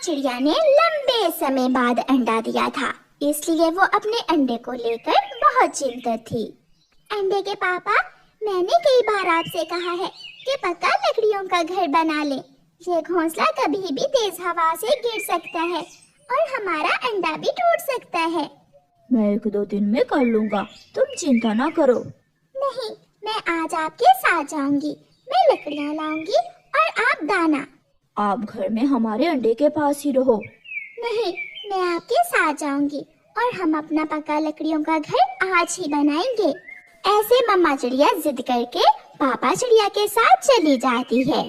चिड़िया ने लंबे समय बाद अंडा दिया था, इसलिए वो अपने अंडे को लेकर बहुत चिंतित थी। अंडे के पापा, मैंने कई बार आपसे कहा है कि पक्का लकड़ियों का घर बना ले। ये घोंसला कभी भी तेज हवा से गिर सकता है और हमारा अंडा भी टूट सकता है। मैं 1-2 दिन में कर लूँगा, तुम चिंता ना करो। नहीं, मैं आज आपके साथ जाऊंगी। मैं लकड़ियाँ लाऊंगी और आप दाना। आप घर में हमारे अंडे के पास ही रहो। नहीं, मैं आपके साथ जाऊंगी और हम अपना पक्का लकड़ियों का घर आज ही बनाएंगे। ऐसे मम्मा चिड़िया जिद करके पापा चिड़िया के साथ चली जाती है।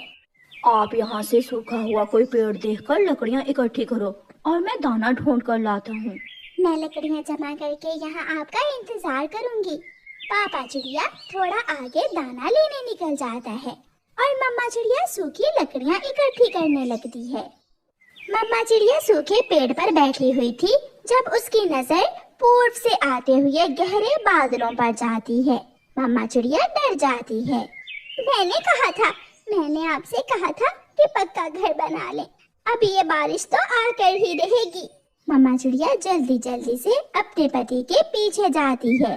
आप यहाँ से सूखा हुआ कोई पेड़ देखकर लकड़ियाँ इकट्ठी करो और मैं दाना ढूंढ कर लाता हूँ। मैं लकड़ियाँ जमा करके यहाँ आपका इंतजार करूंगी। पापा चिड़िया थोड़ा आगे दाना लेने निकल जाता है और मम्मा चिड़िया सूखी लकड़ियाँ इकट्ठी करने लगती है। मम्मा चिड़िया सूखे पेड़ पर बैठी हुई थी जब उसकी नजर पूर्व से आते हुए गहरे बादलों पर जाती है। मम्मा चिड़िया डर जाती है। मैंने आपसे कहा था कि पक्का घर बना ले। अभी ये बारिश तो आकर ही रहेगी। मम्मा चिड़िया जल्दी जल्दी से अपने पति के पीछे जाती है।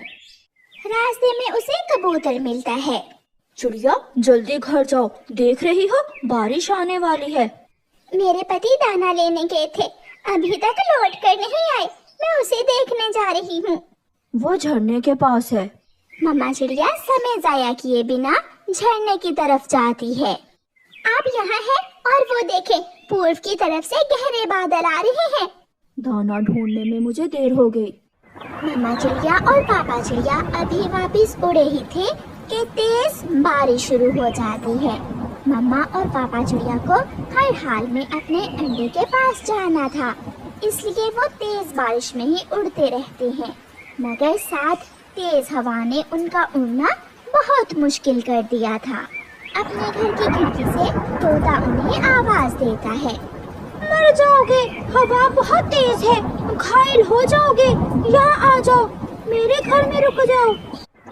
रास्ते में उसे कबूतर मिलता है। चिड़िया जल्दी घर जाओ, देख रही हो बारिश आने वाली है। मेरे पति दाना लेने गए थे, अभी तक लौट कर नहीं आए। मैं उसे देखने जा रही हूँ। वो झरने के पास है। मम्मा चिड़िया समय जाया किए बिना झरने की तरफ जाती है। आप यहाँ हैं और वो देखें, पूर्व की तरफ से गहरे बादल आ रहे हैं। दाना ढूंढने में मुझे देर हो गई। मम्मा चिड़िया और पापा चिड़िया अभी वापिस उड़े ही थे कि तेज बारिश शुरू हो जाती है। मम्मा और पापा चिड़िया को हर हाल में अपने अंडे के पास जाना था, इसलिए वो तेज बारिश में ही उड़ते रहते हैं। मगर साथ तेज हवा ने उनका उड़ना बहुत मुश्किल कर दिया था। अपने घर की खिड़की से तोता उन्हें आवाज देता है। मर जाओगे, हवा बहुत तेज है, घायल हो जाओगे। यहाँ आ जाओ, मेरे घर में रुक जाओ।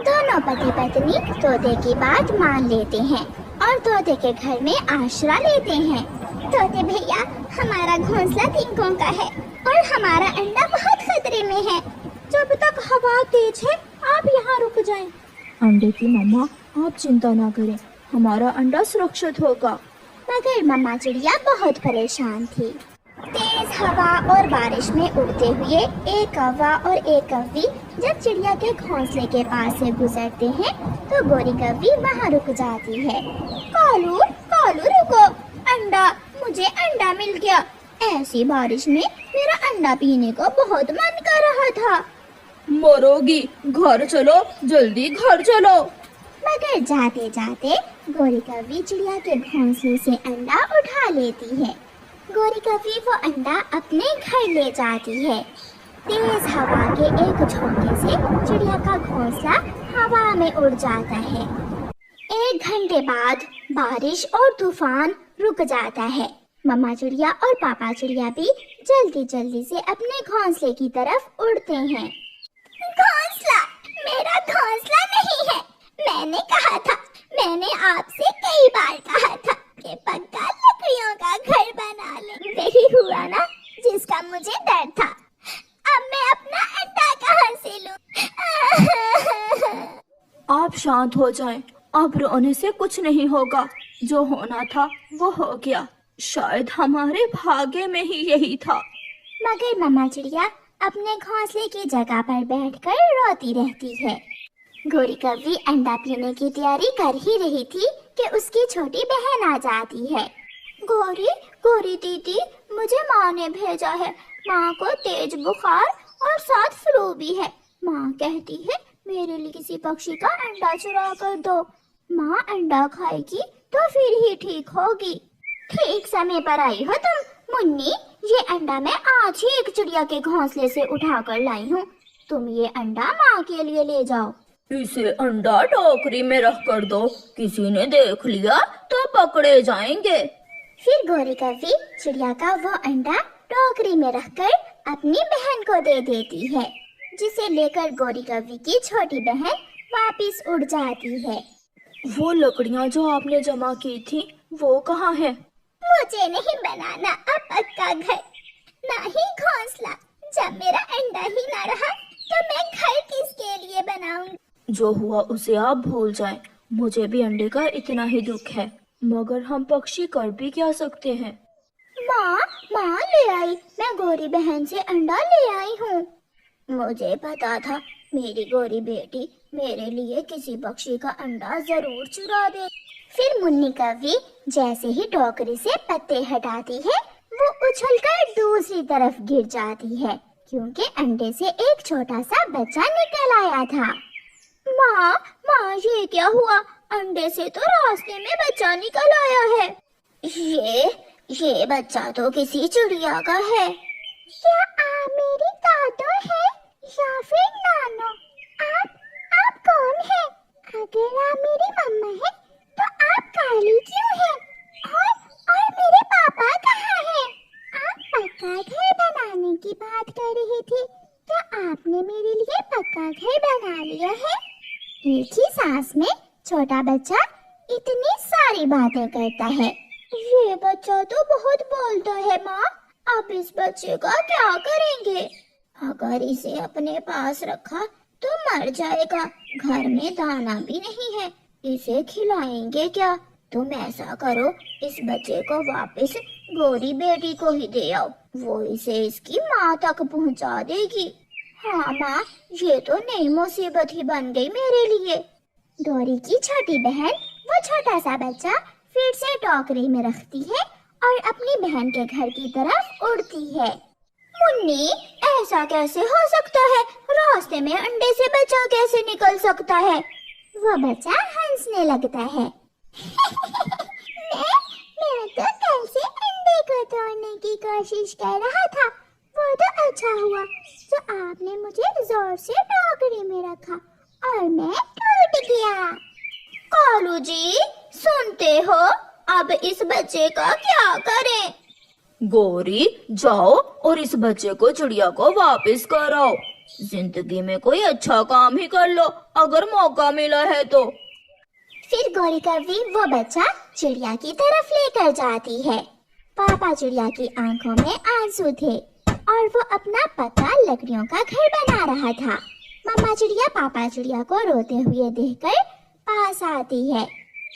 दोनों पति पत्नी तोते की बात मान लेते हैं और तोते के घर में आश्रय लेते हैं। तोते भैया, हमारा घोंसला तिनकों का है और हमारा अंडा बहुत खतरे में है। जब तक हवा तेज है आप यहाँ रुक जाएं। अंडे की मम्मा, आप चिंता ना करें, हमारा अंडा सुरक्षित होगा। मगर मम्मा चिड़िया बहुत परेशान थी। तेज हवा और बारिश में उड़ते हुए एक कौवा और एक कौवी जब चिड़िया के घोंसले के पास से गुजरते हैं तो गोरी कौवी वहाँ रुक जाती है। कालू, कालू रुको, अंडा, मुझे अंडा मिल गया। ऐसी बारिश में मेरा अंडा पीने को बहुत मन कर रहा था। मरोगी, घर चलो, जल्दी घर चलो। मगर जाते जाते गोरी कौवी चिड़िया के घोंसले से अंडा उठा लेती है। गोरी कौवी वो अंडा अपने घर ले जाती है। तेज हवा के एक झोंके से चिड़िया का घोंसला हवा में उड़ जाता है। 1 घंटे बाद बारिश और तूफान रुक जाता है। मम्मा चिड़िया और पापा चिड़िया भी जल्दी जल्दी से अपने घोंसले की तरफ उड़ते हैं। घोंसला, मेरा घोंसला नहीं है। मैंने कहा था, मैंने आपसे कई बार कहा था कि पक्का लकड़ियों का घर बना ले। वही हुआ ना जिसका मुझे डर था। अब मैं अपना अंडा कहाँ से लूं? आप शांत हो जाएं, अब रोने से कुछ नहीं होगा। जो होना था वो हो गया। शायद हमारे भाग्य में ही यही था। मगर मम्मा चिड़िया अपने घोंसले की जगह पर बैठकर रोती रहती है। गोरी कौवी अंडा पीने की तैयारी कर ही रही थी कि उसकी छोटी बहन आ जाती है। गोरी, गोरी दीदी, मुझे माँ ने भेजा है। माँ को तेज बुखार और साथ फ्लू भी है। माँ कहती है मेरे लिए किसी पक्षी का अंडा चुरा कर दो। माँ अंडा खाएगी तो फिर ही ठीक होगी। ठीक समय पर आई हो तुम मुन्नी। ये अंडा मैं आज ही एक चिड़िया के घोंसले से उठा कर लाई हूँ। तुम ये अंडा माँ के लिए ले जाओ। इसे अंडा टोकरी में रख कर दो, किसी ने देख लिया तो पकड़े जाएंगे। फिर गोरी कौवी चिड़िया का वो अंडा टोकरी में रखकर अपनी बहन को दे देती है, जिसे लेकर गोरी कौवी की छोटी बहन वापिस उड़ जाती है। वो लकड़ियाँ जो आपने जमा की थी वो कहाँ है? मुझे नहीं बनाना अब पक्का घर, ना ही घोंसला। जब मेरा अंडा ही ना रहा तो मैं घर किसके लिए बनाऊंगी। जो हुआ उसे आप भूल जाएं। मुझे भी अंडे का इतना ही दुख है, मगर हम पक्षी कर भी क्या सकते हैं। माँ ले आई, मैं गौरी बहन से अंडा ले आई हूँ। मुझे पता था मेरी गौरी बेटी मेरे लिए किसी पक्षी का अंडा जरूर चुरा दे। फिर मुन्नी कौवी जैसे ही टोकरी से पत्ते हटाती है, वो उछलकर दूसरी तरफ गिर जाती है, क्योंकि अंडे से एक छोटा सा बच्चा निकल आया था। माँ ये क्या हुआ? अंडे से तो रास्ते में बच्चा निकल आया है। ये बच्चा तो किसी चिड़िया का है। क्या आप मेरी दादो है या फिर नानो? आप कौन है? अगर आप मेरी मम्मा है तो आप काली क्यों है? और मेरे पापा कहाँ हैं? आप पक्का घर बनाने की बात कर रहे थे, क्या आपने मेरे लिए पक्का घर बना लिया है? एक ही सांस में छोटा बच्चा इतनी सारी बातें करता है। ये बच्चा तो बहुत बोलता है माँ, आप इस बच्चे का क्या करेंगे? अगर इसे अपने पास रखा तो मर जाएगा, घर में दाना भी नहीं है, इसे खिलाएंगे क्या? तुम ऐसा करो, इस बच्चे को वापस गौरी बेटी को ही दे आओ, वो इसे इसकी माँ तक पहुँचा देगी। हाँ माँ, ये तो नई मुसीबत ही बन गई मेरे लिए। गौरी की छोटी बहन वो छोटा सा बच्चा फिर से टोकरी में रखती है और अपनी बहन के घर की तरफ उड़ती है। मुन्नी, ऐसा कैसे हो सकता है? रास्ते में अंडे से बच्चा कैसे निकल सकता है? वो बच्चा हंसने लगता है। मैं तो कल से अंडे को तोड़ने की कोशिश कर रहा था। वो तो अच्छा हुआ जो आपने मुझे जोर से टोकरी में रखा और मैं टूट गया। कालू जी, सुनते हो? अब इस बच्चे का क्या करें? गौरी, जाओ और इस बच्चे को चिड़िया को वापस कराओ। जिंदगी में कोई अच्छा काम ही कर लो अगर मौका मिला है तो। फिर गौरी कौवी वो बच्चा चिड़िया की तरफ लेकर जाती है। पापा चिड़िया की आंखों में आंसू थे और वो अपना पक्का लकड़ियों का घर बना रहा था। मम्मा चिड़िया पापा चिड़िया को रोते हुए देखकर पास आती है।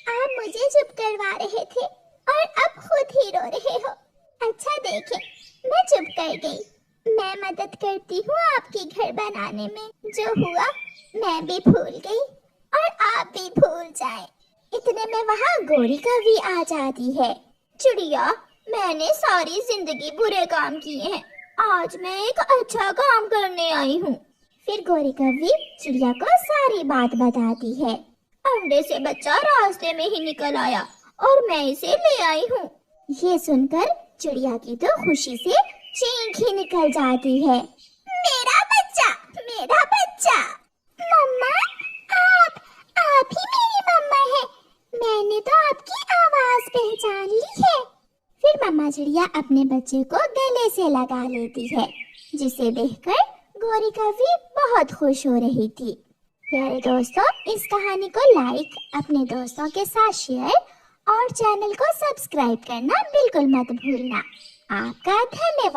आप मुझे चुप करवा रहे थे और अब खुद ही रो रहे हो। अच्छा देखें, मैं चुप कर गई। मैं मदद करती हूँ आपकी घर बनाने में। जो हुआ मैं भी भूल गई और आप भी भूल जाए। इतने में वहाँ गौरी कौवी आ जाती है। चिड़िया, मैंने सारी जिंदगी बुरे काम किए हैं, आज मैं एक अच्छा काम करने आई हूँ। फिर गौरी कौवी चिड़िया को सारी बात बताती है। अंडे से बच्चा रास्ते में ही निकल आया और मैं इसे ले आई हूँ। ये सुनकर चिड़िया की तो खुशी से चीख ही निकल जाती है। मेरा बच्चा, मेरा बच्चा। मम्मा, आप ही मेरी मम्मा है। मैंने तो आपकी आवाज पहचान ली है। फिर मम्मा चिड़िया अपने बच्चे को गले से लगा लेती है, जिसे देखकर गौरी कौवी बहुत खुश हो रही थी। प्यारे दोस्तों, इस कहानी को लाइक, अपने दोस्तों के साथ शेयर और चैनल को सब्सक्राइब करना बिल्कुल मत भूलना। आपका धन्यवाद।